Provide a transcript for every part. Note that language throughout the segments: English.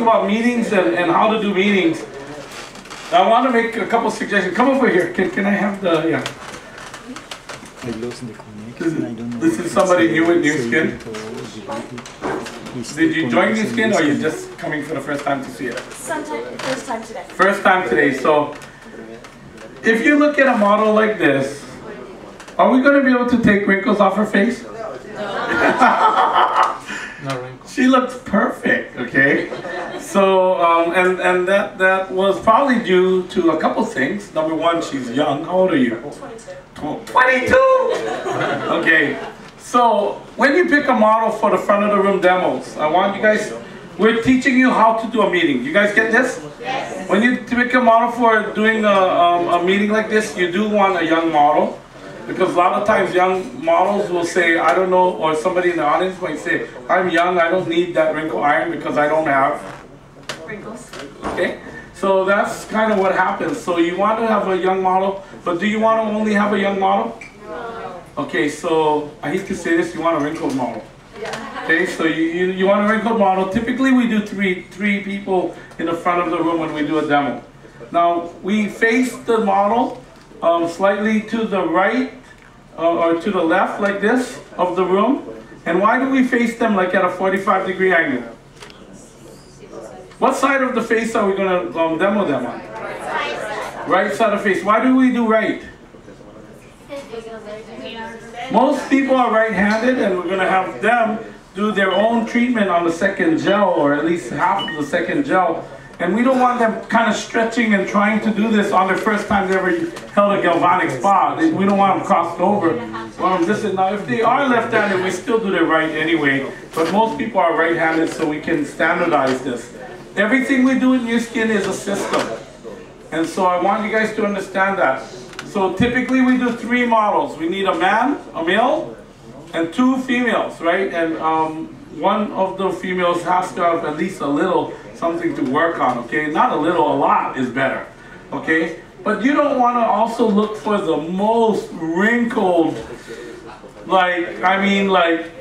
about meetings and how to do meetings, I want to make a couple suggestions. Come over here. Can I have the, yeah. This is somebody new with New Skin. Did you join New Skin or are you just coming for the first time to see it? Sometime, first time today. First time today. So if you look at a model like this, are we going to be able to take wrinkles off her face? No wrinkles. She looks perfect, okay? So, and that was probably due to a couple things. Number one, she's young. How old are you? 22. 22! Okay, so when you pick a model for the front of the room demos, I want you guys, we're teaching you how to do a meeting. You guys get this? Yes. When you pick a model for doing a meeting like this, you do want a young model. Because a lot of times young models will say, I don't know, or somebody in the audience might say, I'm young, I don't need that wrinkle iron because I don't have Wrinkles. okay? So that's kind of what happens. So you want to have a young model, but do you want to only have a young model? No. Okay, so I hate to say this, you want a wrinkled model. Yeah. Okay, so you want a wrinkled model. Typically we do three people in the front of the room when we do a demo. Now we face the model slightly to the right or to the left like this of the room. And why do we face them like at a 45-degree angle? What side of the face are we going to demo them on? Right side of the face. Why do we do right? Most people are right-handed and we're going to have them do their own treatment on the second gel, or at least half of the second gel. And we don't want them kind of stretching and trying to do this on their first time they ever held a galvanic spa. We don't want them crossed over. Now, if they are left-handed, we still do it right anyway. But most people are right-handed, so we can standardize this. Everything we do in New Skin is a system. And so I want you guys to understand that. So typically we do 3 models. We need a man, a male, and 2 females, right? And one of the females has to have at least a little something to work on, okay? Not a little, a lot is better, okay? But you don't want to also look for the most wrinkled, like, I mean, like,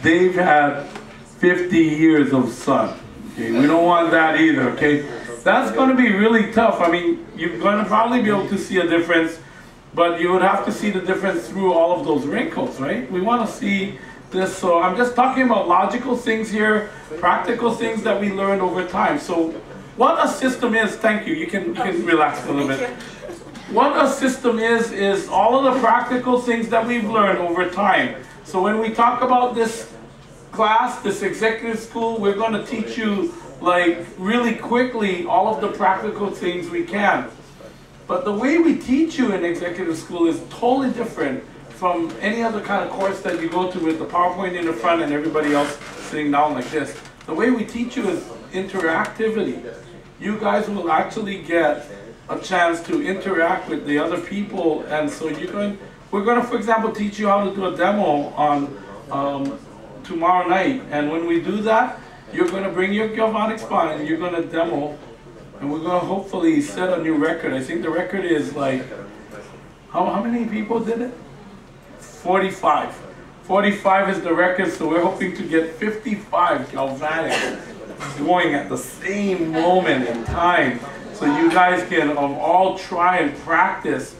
they've had 50 years of sun, okay? We don't want that either, okay? That's going to be really tough. I mean, you're going to probably be able to see a difference, but you would have to see the difference through all of those wrinkles, right? We want to see this, so I'm just talking about logical things here, practical things that we learned over time. So what a system is, thank you, you can relax a little bit. What a system is all of the practical things that we've learned over time. So when we talk about this class, this executive school, we're going to teach you like really quickly all of the practical things we can. But the way we teach you in executive school is totally different from any other kind of course that you go to with the PowerPoint in the front and everybody else sitting down like this. The way we teach you is interactivity. You guys will actually get a chance to interact with the other people, and so we're going to, for example, teach you how to do a demo on tomorrow night. And when we do that, you're going to bring your galvanic spine and you're going to demo, and we're going to hopefully set a new record. I think the record is like, how many people did it? 45. 45 is the record, so we're hoping to get 55 galvanic going at the same moment in time. So you guys can all try and practice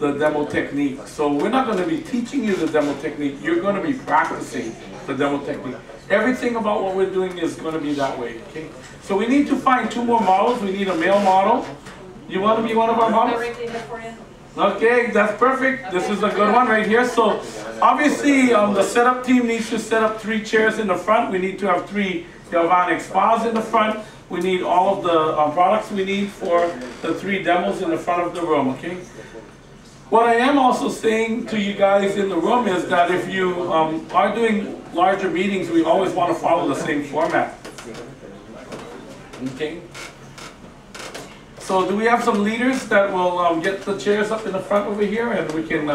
the demo technique. So we're not going to be teaching you the demo technique, you're going to be practicing the demo technique. Everything about what we're doing is going to be that way, okay? So we need to find 2 more models. We need a male model. You want to be one of our models? Okay, that's perfect. This is a good one right here. So obviously the setup team needs to set up 3 chairs in the front. We need to have 3 galvanic spas in the front. We need all of the products we need for the 3 demos in the front of the room, okay? What I am also saying to you guys in the room is that if you are doing larger meetings, we always want to follow the same format. Okay? So do we have some leaders that will get the chairs up in the front over here, and we can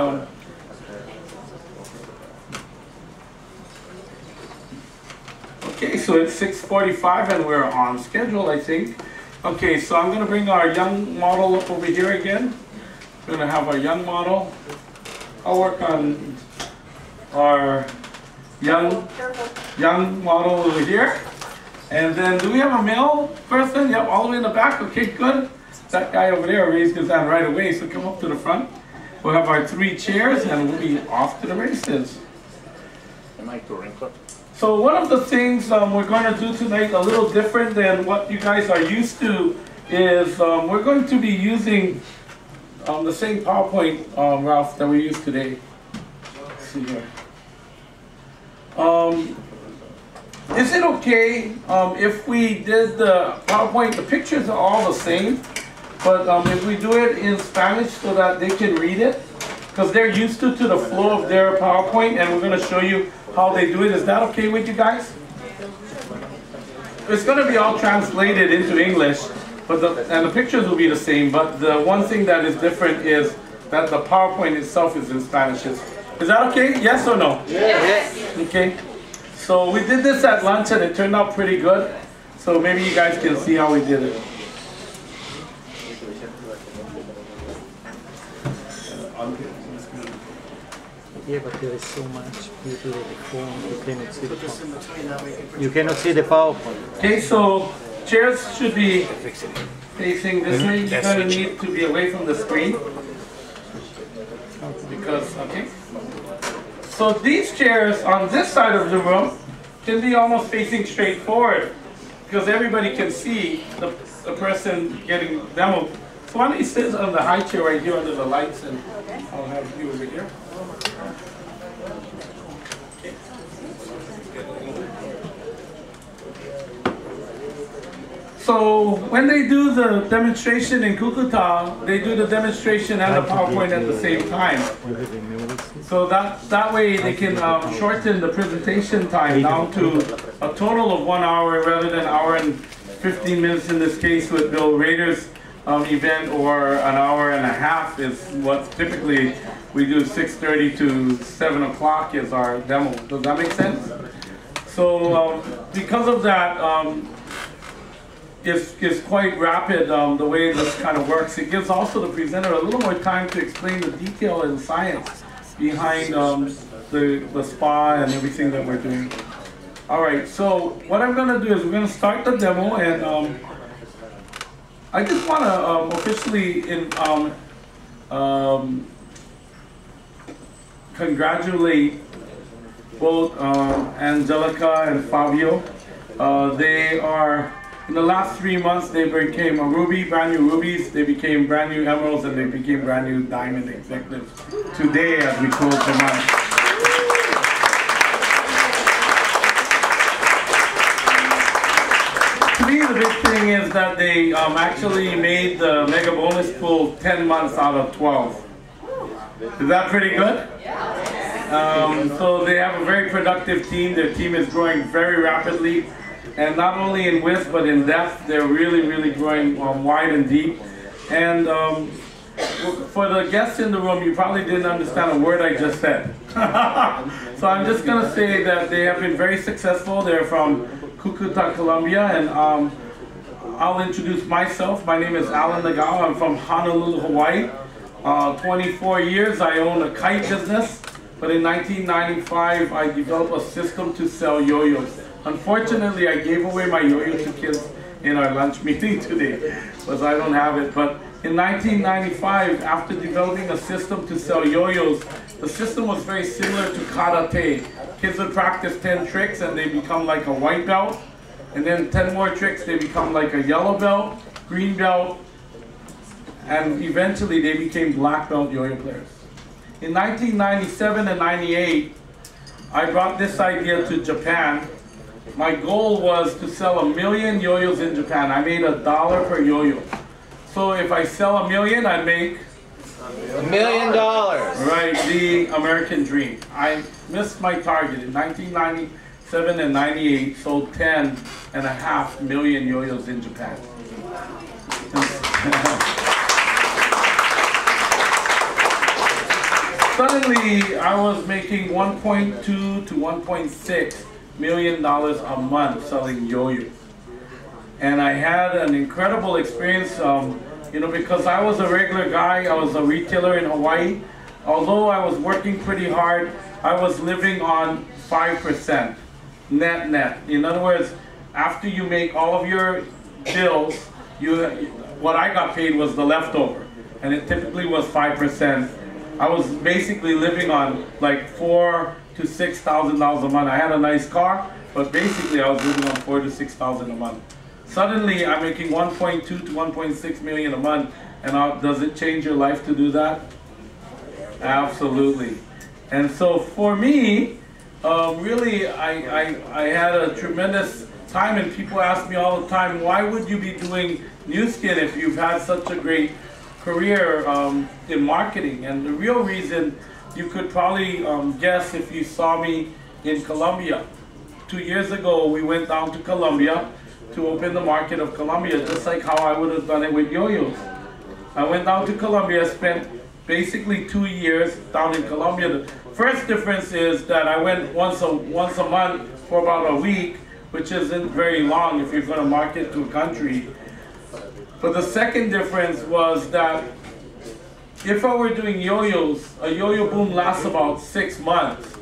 okay, so it's 6:45 and we're on schedule, I think. Okay, so I'm going to bring our young model up over here again. We're going to have our young model. I'll work on our young model over here. And then, do we have a male person? Yep, all the way in the back. Okay, good. That guy over there raised his hand right away, so come up to the front. We'll have our 3 chairs, and we'll be off to the races. Am I touring club? So one of the things we're going to do tonight, a little different than what you guys are used to, is we're going to be using the same PowerPoint, Ralph, that we used today. Let's see here. Is it okay if we did the PowerPoint, the pictures are all the same, but if we do it in Spanish so that they can read it? Because they're used to the flow of their PowerPoint, and we're going to show you how they do it. Is that okay with you guys? It's going to be all translated into English, but the pictures will be the same, but the one thing that is different is that the PowerPoint itself is in Spanish. Is that okay? Yes or no? Yes. Okay. So we did this at lunch and it turned out pretty good. So maybe you guys can see how we did it. Yeah, but there is so much due to the phone, you cannot see the PowerPoint. You cannot see the PowerPoint. Okay, so chairs should be facing this way. You're going to need to be away from the screen. Because, okay. So these chairs on this side of the room can be almost facing straight forward because everybody can see the person getting demoed. So why don't you sit on the high chair right here under the lights, and I'll have you over here. So when they do the demonstration in Cucuta, they do the demonstration and the PowerPoint at the same time. So that way they can shorten the presentation time down to a total of 1 hour rather than 1 hour and 15 minutes in this case with Bill Rader's event, or 1 hour and a half is what typically we do. 6:30 to 7 o'clock is our demo. Does that make sense? So because of that, is quite rapid the way this kind of works. It gives also the presenter a little more time to explain the detail and science behind the spa and everything that we're doing. All right, so what I'm going to do is we're going to start the demo, and I just want to officially congratulate both Angelica and Fabio. They are, in the last 3 months, they became a ruby, brand new rubies, they became brand new emeralds, and they became brand new diamond executives today as we close the month. To me, the big thing is that they actually made the mega bonus pool 10 months out of 12. Is that pretty good? So they have a very productive team. Their team is growing very rapidly. And not only in width, but in depth, they're really, really growing wide and deep. And for the guests in the room, you probably didn't understand a word I just said. So I'm just going to say that they have been very successful. They're from Cucuta, Colombia, and I'll introduce myself. My name is Alan Nagao. I'm from Honolulu, Hawaii. 24 years, I own a kite business, but in 1995, I developed a system to sell yo-yos. Unfortunately, I gave away my yo-yo to kids in our lunch meeting today, because I don't have it. But in 1995, after developing a system to sell yo-yos, the system was very similar to karate. Kids would practice 10 tricks and they become like a white belt, and then 10 more tricks, they become like a yellow belt, green belt, and eventually they became black belt yo-yo players. In 1997 and 98, I brought this idea to Japan. My goal was to sell 1 million yo-yos in Japan. I made $1 per yo-yo. So if I sell 1 million, I make $1 million. Right, the American dream. I missed my target. In 1997 and 98, sold 10.5 million yo-yos in Japan. Suddenly, I was making $1.2 to $1.6 million a month selling yo-yos. And I had an incredible experience, you know, because I was a regular guy. I was a retailer in Hawaii. Although I was working pretty hard, I was living on 5% net. In other words, after you make all of your bills, what I got paid was the leftover, and it typically was 5%. I was basically living on like $4,000 to $6,000 a month. I had a nice car, but basically I was living on $4,000 to $6,000 a month. Suddenly I'm making 1.2 to 1.6 million a month, and does it change your life to do that? Absolutely. And so for me, really, I had a tremendous time, and people ask me all the time, why would you be doing Nu Skin if you've had such a great career in marketing? And the real reason, you could probably guess if you saw me in Colombia. 2 years ago, we went down to Colombia to open the market of Colombia, just like how I would have done it with yo-yos. I went down to Colombia, spent basically 2 years down in Colombia. The first difference is that I went once a month for about a week, which isn't very long if you're going to market to a country. But the second difference was that if I were doing yo-yos, a yo-yo boom lasts about 6 months.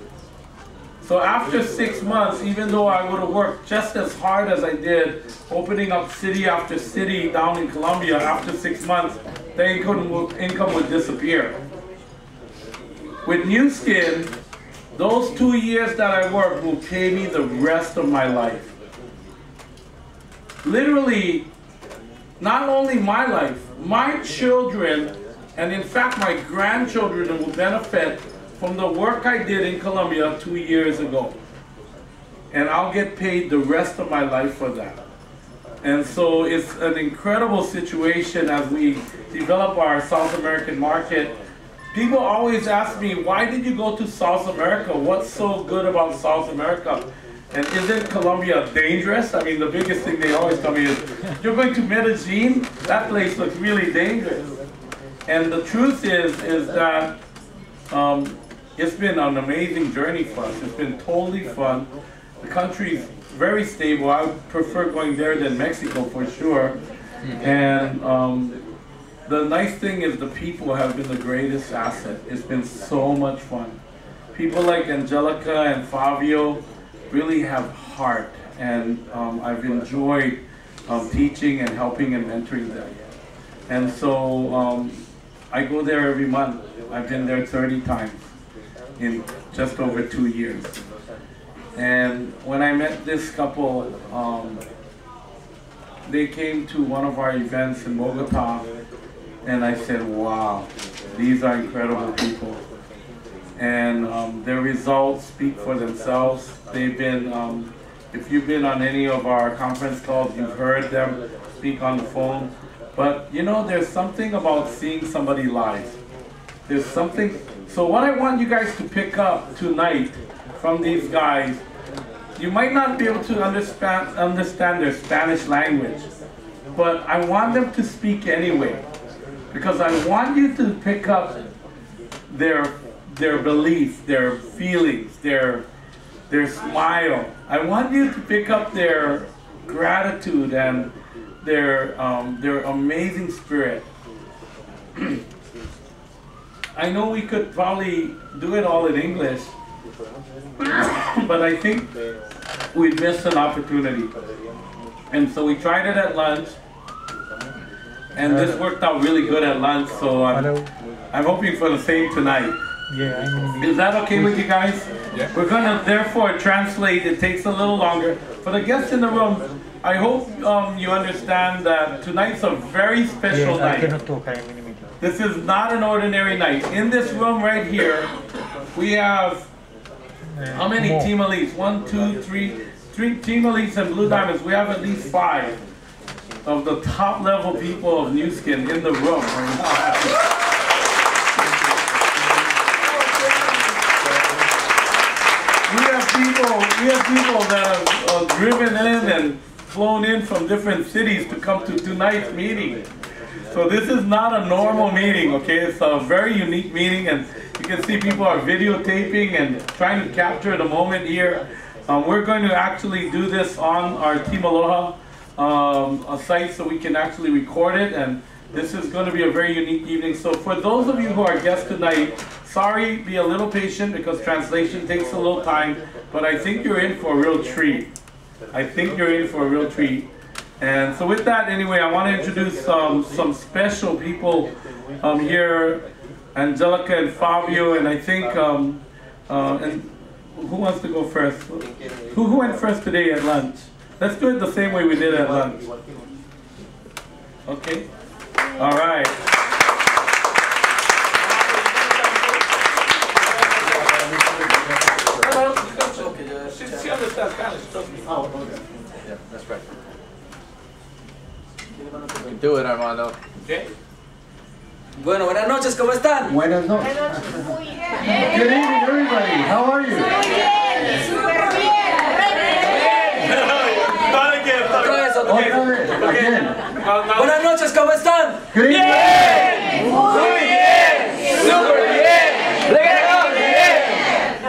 So after 6 months, even though I would have worked just as hard as I did, opening up city after city down in Colombia, after 6 months, the income would disappear. With Nu Skin, those 2 years that I worked will pay me the rest of my life. Literally, not only my life, my children, and in fact my grandchildren will benefit from the work I did in Colombia 2 years ago. And I'll get paid the rest of my life for that. And so it's an incredible situation as we develop our South American market. People always ask me, why did you go to South America? What's so good about South America? And isn't Colombia dangerous? I mean, the biggest thing they always tell me is, you're going to Medellin? That place looks really dangerous. And the truth is that it's been an amazing journey for us. It's been totally fun. The country's very stable. I would prefer going there than Mexico for sure. And the nice thing is the people have been the greatest asset. It's been so much fun. People like Angelica and Fabio really have heart, and I've enjoyed teaching and helping and mentoring them. And so I go there every month. I've been there 30 times in just over 2 years. And when I met this couple, they came to one of our events in Bogota, and I said, wow, these are incredible people. And their results speak for themselves. They've been, if you've been on any of our conference calls, you've heard them speak on the phone. But you know, there's something about seeing somebody live. There's something, so what I want you guys to pick up tonight from these guys, you might not be able to understand their Spanish language, but I want them to speak anyway, because I want you to pick up their belief, their feelings, their smile. I want you to pick up their gratitude and their amazing spirit. I know we could probably do it all in English, but I think we'd miss an opportunity. And so we tried it at lunch, and this worked out really good at lunch, so I'm hoping for the same tonight. Yeah, Is that okay with you guys? Yeah. We're going to therefore translate. It takes a little longer. For the guests in the room, I hope you understand that tonight's a very special I night. cannot talk. I am in a meeting. This is not an ordinary night. In this room right here, we have how many More. team elites? 1, 2, 3 team elites and Blue Diamonds. We have at least 5 of the top level people of Nu Skin in the room. We have people that have driven in and flown in from different cities to come to tonight's meeting. So this is not a normal meeting, okay? It's a very unique meeting, and you can see people are videotaping and trying to capture the moment here. We're going to actually do this on our Team Aloha site so we can actually record it, and this is going to be a very unique evening. So for those of you who are guests tonight, sorry, be a little patient because translation takes a little time, but I think you're in for a real treat. I think you're in for a real treat. And so with that, anyway, I want to introduce some special people here, Angelica and Fabio, and I think, and who wants to go first? Who went first today at lunch? Let's do it the same way we did at lunch. Okay? All right. She understands Spanish, trust me. Oh, okay. Yeah, that's right. You can do it, Armando. Okay? Bueno, buenas noches, ¿cómo están? Buenas noches. Good evening, everybody. How are you? Otra vez, otra vez. Again. Buenas noches, ¿cómo están? Good evening.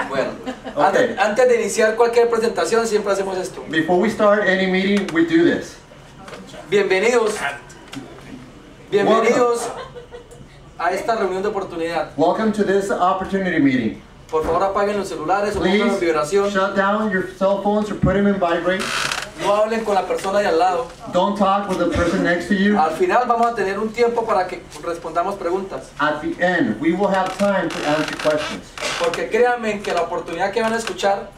Bueno, Okay. antes de iniciar cualquier presentación siempre hacemos esto. Before we start any meeting, we do this. Bienvenidos a esta reunión de oportunidad. Welcome to this opportunity meeting. Por favor apaguen los celulares o pongan en Please vibración. shut down your cell phones or put them in vibrate. No hablen con la persona de al lado. Don't talk with the person next to you. Al final vamos a tener un tiempo para que respondamos preguntas. At the end, we will have time to answer questions. Porque créanme que la oportunidad que van a escuchar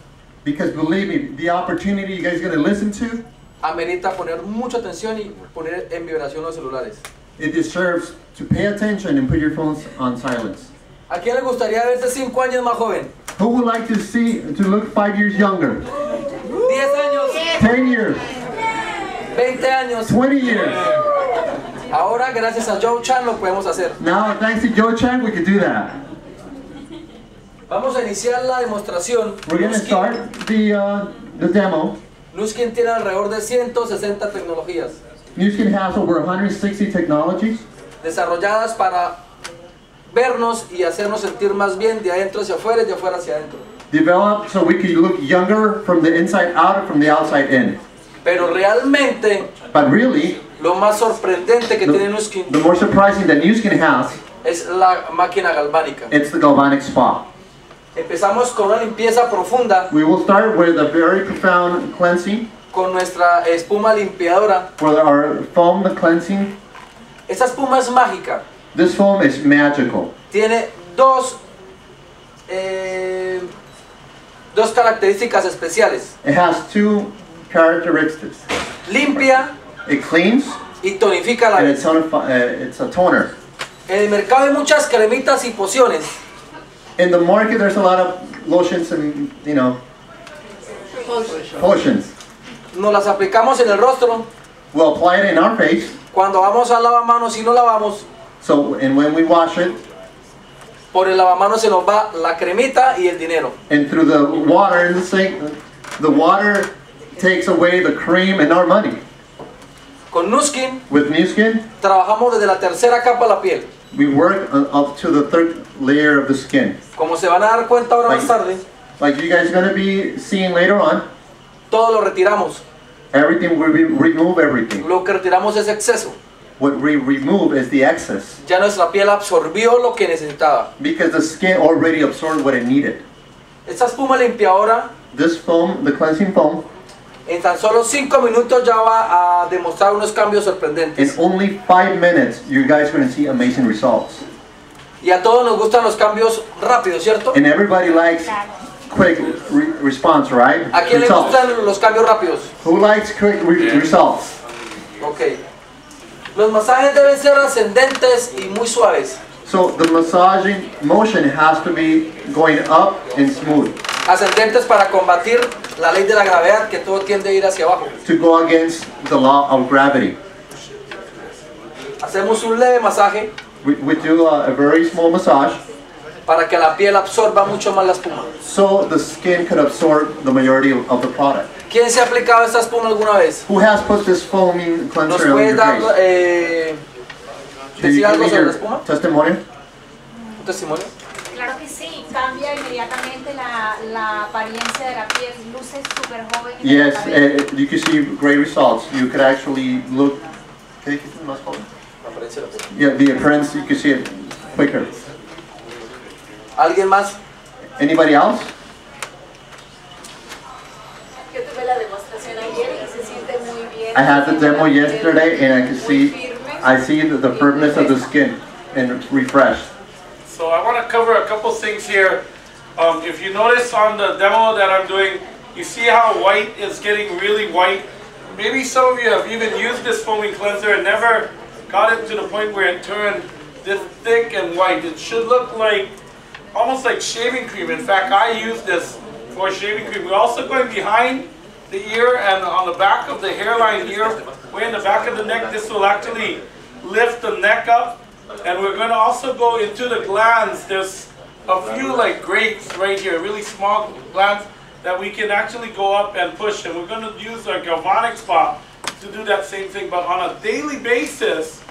Because believe me, the opportunity you guys are going to listen to, amerita poner mucha atención y poner en vibración los celulares. it deserves to pay attention and put your phones on silence. ¿A quién le gustaría verse 5 años más joven? Who would like to look 5 years younger? 10 años, 10 years, 20 años. 20 years. Ahora, gracias a Joe Chan, lo podemos hacer. Now, thanks to Joe Chan, we could do that. Vamos a iniciar la demostración. We're going to start the demo. Nuskin tiene alrededor de 160 tecnologías Nuskin has over 160 technologies desarrolladas para vernos y hacernos sentir más bien de adentro hacia afuera y de afuera hacia adentro. developed so we could look younger from the inside out and from the outside in. Pero realmente, But really, lo más sorprendente que tiene Nuskin the more surprising that Nuskin has, es la máquina galvánica. it's the galvanic spa. Empezamos con una limpieza profunda We will start with a very profound cleansing con nuestra espuma limpiadora. for our foam, the cleansing. Esta espuma es mágica. This foam is magical. Tiene dos características especiales. It has two characteristics. Limpia It cleans y tonifica la and piel. it's a toner. En el mercado hay muchas cremitas y pociones In the market, there's a lot of lotions and, potions. nos las aplicamos en el rostro. We'll apply it in our face. Cuando vamos al lavamanos y no lavamos, So, and when we wash it, por el lavamanos se nos va la cremita y el dinero. and through the water in the sink, the water takes away the cream and our money. Con Nuskin With Nuskin, trabajamos desde la tercera capa de la piel. we work up to the third layer of the skin. Como se van a dar cuenta ahora más tarde, Like you guys are going to be seeing later on, todo lo retiramos. everything, we remove everything. Lo que retiramos es exceso. What we remove is the excess. Ya nuestra piel absorbió lo que necesitaba. Because the skin already absorbed what it needed. Esta espuma limpiadora This foam, the cleansing foam, en tan solo 5 minutos ya va a demostrar unos cambios in sorprendentes. only 5 minutes, you guys are going to see amazing results. Y a todos nos gustan los cambios rápidos, ¿cierto? And everybody likes quick response, right? ¿A quién le Results. gustan los cambios rápidos? Who likes quick results? Ok. Los masajes deben ser ascendentes y muy suaves. So the massaging motion has to be going up and smooth Ascendentes para combatir la ley de la gravedad, que todo tiende a ir hacia abajo. to go against the law of gravity. Hacemos un leve masaje We do a very small massage para que la piel absorba mucho más la espuma. so the skin could absorb the majority of the product. ¿Quién se ha aplicado esta espuma alguna vez? Who has put this foaming ¿Nos cleanser on puede your dar, face? Can decir you algo give me sobre la your espuma? testimonial? ¿Un testimonio? Claro que sí, cambia inmediatamente la apariencia de la piel, luce súper joven. y Yes, inmediatamente. you can see great results. You could actually look. ¿Qué dijiste más joven? La apariencia de la piel. Yeah, the appearance, you can see it quicker. ¿Alguien más? Anybody else? Yo tuve la demostración ahí I had the demo yesterday, and I see the firmness of the skin and refreshed. So I want to cover a couple things here. If you notice on the demo that I'm doing, you see how white is getting really white. Maybe some of you have even used this foaming cleanser and never got it to the point where it turned this thick and white. It should look like almost like shaving cream. In fact, I use this for shaving cream. We're also going behind the ear and on the back of the hairline here, way in the back of the neck. This will actually lift the neck up. And we're going to also go into the glands. There's a few like grapes right here, really small glands that we can actually go up and push. And we're going to use our galvanic spot to do that same thing. But on a daily basis,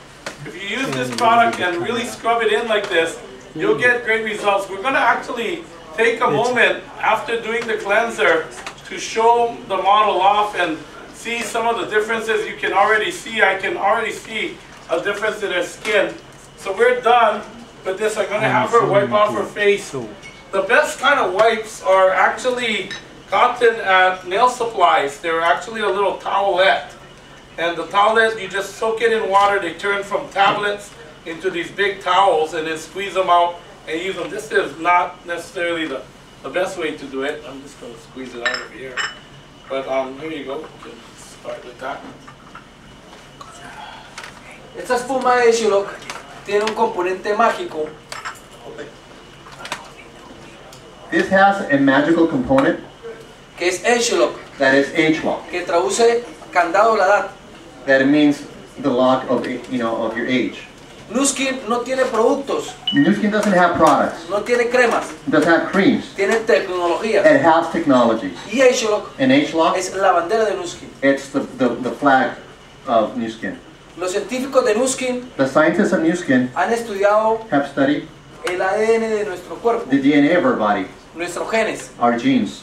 if you use this product and really scrub it in like this, you'll get great results. We're going to actually take a moment after doing the cleanser to show the model off and see some of the differences. You can already see, I can already see a difference in her skin. So we're done with this. I'm going to have her wipe off her face. The best kind of wipes are actually gotten at nail supplies. They're actually a little towelette. And the towelette, you just soak it in water. They turn from tablets into these big towels and then squeeze them out and use them. This is not necessarily the best way to do it. I'm just going to squeeze it out of here. But here you go. You can start with that. Esta espuma de Agiloc tiene un componente mágico. This has a magical component Que es Agiloc, that is H-lock. que traduce candado de la edad. That means the lock of of your age. Nu Skin no tiene productos, Nu Skin doesn't have products. no tiene cremas, It doesn't have creams. tiene tecnología. It has technology. Y Agiloc And H-lock, es la bandera de Nu Skin. it's the flag of Nu Skin. Los científicos de Nu Skin The scientists of Nu Skin han estudiado have studied el ADN de nuestro cuerpo, the DNA of our body, nuestros genes, our genes,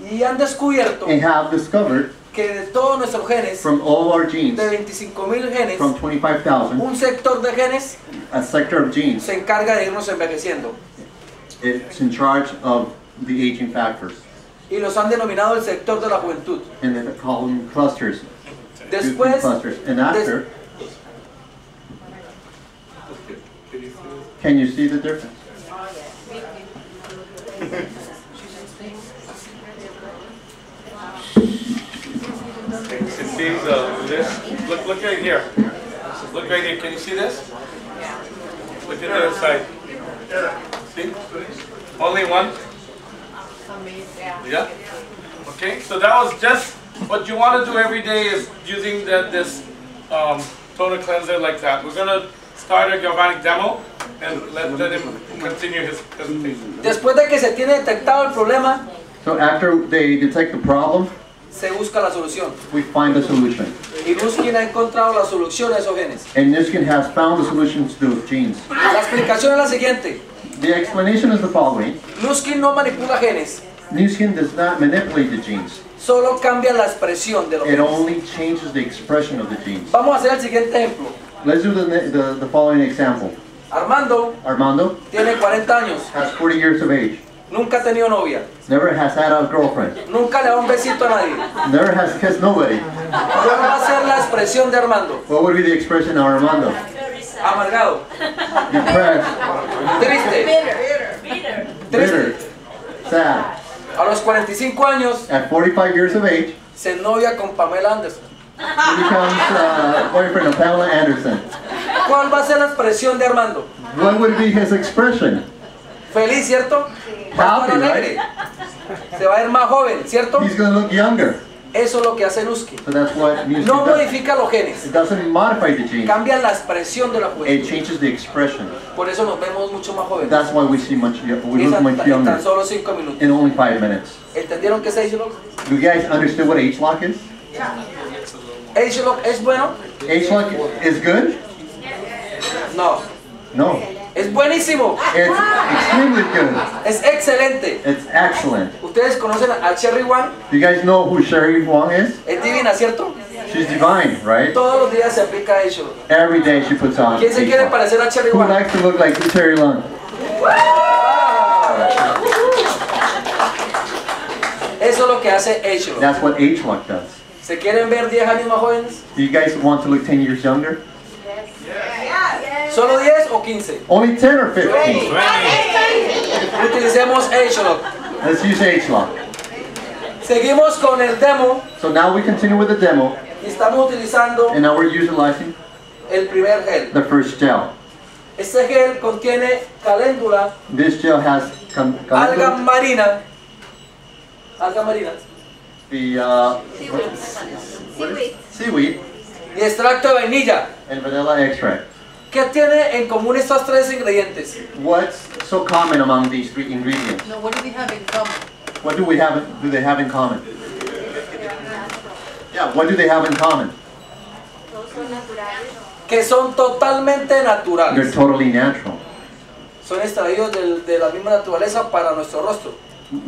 y han descubierto and have discovered que de todos nuestros genes, from all our genes, de 25,000 genes, from 25,000, un sector de genes a sector of genes se encarga de irnos envejeciendo. it's in charge of the aging factors. Y los han denominado el sector de la juventud. And they call them clusters. Después, Clusters. And after, can you see the difference? You see this? Look right here. Look right here. Can you see this? Look at the other side. See? Only one? Yeah? Okay, so that was just what you want to do every day is using this toner cleanser like that. We're going to start a galvanic demo and let him continue his presentation. Después de que se tiene detectado el problema, So after they detect the problem, se busca la solución. we find the solution. Y Nu Skin ha encontrado la solución a esos genes. And Nu Skin has found the solution to those genes. La explicación es la siguiente. The explanation is the following. Nu Skin no manipula genes, Nu Skin does not manipulate the genes. solo cambia la expresión de los It genes. only changes the expression of the genes. Vamos a hacer el siguiente ejemplo. Let's do the following example. Armando Armando tiene 40 años, has 40 years of age. nunca ha tenido novia, Never has had a girlfriend. nunca le da un besito a nadie. Never has kissed nobody. ¿Cuál va a ser la expresión de Armando? What would be the expression of Armando? Amargado, Depressed, triste, bitter, sad. A los 45 años At 45 years of age, se novia con Pamela Anderson. he becomes boyfriend of Pamela Anderson. ¿Cuál va a ser la expresión de Armando? What would be his expression? Feliz, ¿cierto? Va a estar Happy, alegre. Se va a ver más joven, ¿cierto? He's going to look younger. Eso es lo que hace Nu Skin. So that's what Nu Skin No does. modifica los genes, It doesn't modify the genes. cambia la expresión de la It juventud. changes the expression. Por eso nos vemos mucho más jóvenes. That's why we see we En look much tan younger solo 5 minutos. in only 5 minutes. ¿Entendieron qué es Agiloc? Do you guys understand what H-lock is? ¿Agiloc es bueno? H-lock is good? No. No. Es buenísimo. It's extremely good. Es excelente. It's excellent. ¿Ustedes conocen a Cherry One? Do you guys know who Sherry Wong is? Es divina, ¿cierto? She's divine, right? Todos los días se aplica Agiloc. Every day she puts on ¿Quién se quiere H-lock. parecer a Cherry Who One? likes to look like Terry Lung? Eso es lo que hace Agiloc. That's what H-lock does. ¿Se quieren ver 10 años más jóvenes? Do you guys want to look 10 years younger? ¿Solo 10 o 15? Only 10 or 15? Utilicemos Age Lock. Let's use H-Lock. Seguimos con el demo So now we continue with the demo, y estamos utilizando and now we're utilizing el primer gel. the first gel. Este gel contiene caléndula, This gel has alga marina, the seaweed y extracto de vainilla. and vanilla extract. ¿Qué tiene en común estos tres ingredientes? What's so common among these three ingredients? No, what do we have in common? What do they have in common? Yeah, what do they have in common? Que son totalmente They're naturales. totally natural. Son extraídos de la misma naturaleza para nuestro rostro.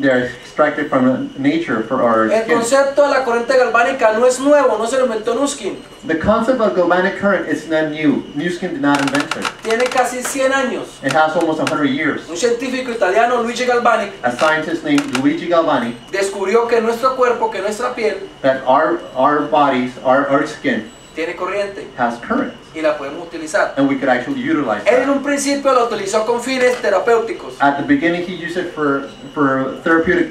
They're extracted from nature for our El skin. concepto de la corriente galvánica no es nuevo, no se lo inventó Nuskin. The concept of galvanic current is not new. Nuskin did not invent it. Tiene casi 100 años. It has almost 100 years. Un científico italiano, Luigi Galvani, A scientist named Luigi Galvani descubrió que nuestro cuerpo, que nuestra piel, that our bodies, our skin tiene corriente has current, y la podemos utilizar. and we could actually utilize Él en that. un principio lo utilizó con fines terapéuticos At the beginning, he used it for therapeutic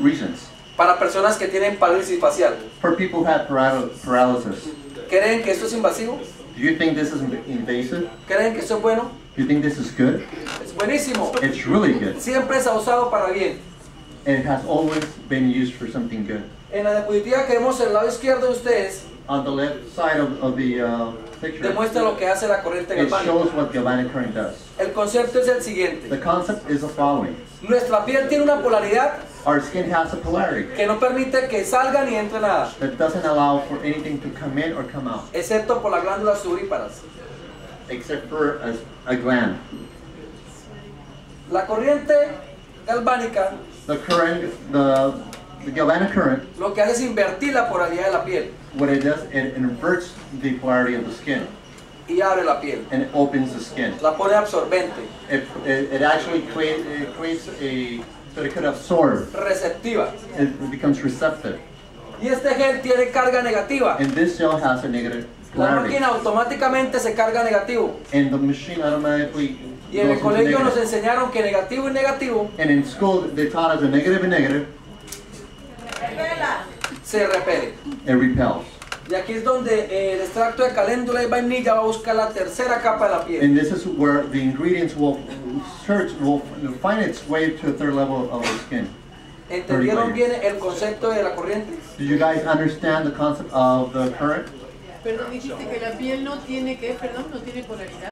reasons. para personas que tienen parálisis facial. For people who had paralysis. ¿Creen que esto es invasivo? Do you think this is invasive? ¿Creen que esto es bueno? Do you think this is good? Es buenísimo. It's really good. Siempre se ha usado para bien. And it has always been used for something good. En la diapositiva que vemos en el lado izquierdo de ustedes, On the left side of the picture, demuestra lo que hace la corriente it galvánica. shows what galvanic current does. El concepto es el siguiente. The concept is the following. Nuestra piel tiene una polaridad Our skin has a polarity que no permite que salga ni entre nada, that doesn't allow for anything to come in or come out, excepto por las glándulas sudoríparas. except for a gland. La corriente galvánica The current, the galvanic current, lo que hace es invertir la polaridad de la piel what it does, it inverts the polarity of the skin y abre la piel. and it opens the skin. La pone absorbente, It actually creates a, so it could absorb. receptiva. It becomes receptive. Y este gel tiene carga negativa. And this gel has a negative La polarity. máquina automáticamente se carga negativo. And the machine automatically Y en el goes into colegio nos negative. enseñaron que negativo y negativo And in school, they taught us a negative and negative, se repele. it repels. Y aquí es donde el extracto de caléndula y vainilla va a buscar la tercera capa de la piel. And this is where the ingredients will find its way to a third level of the skin. ¿Entendieron bien el concepto de la corriente? Do you guys understand the concept of the current? Perdón, dijiste que la piel no tiene, ¿qué? Perdón, no tiene polaridad.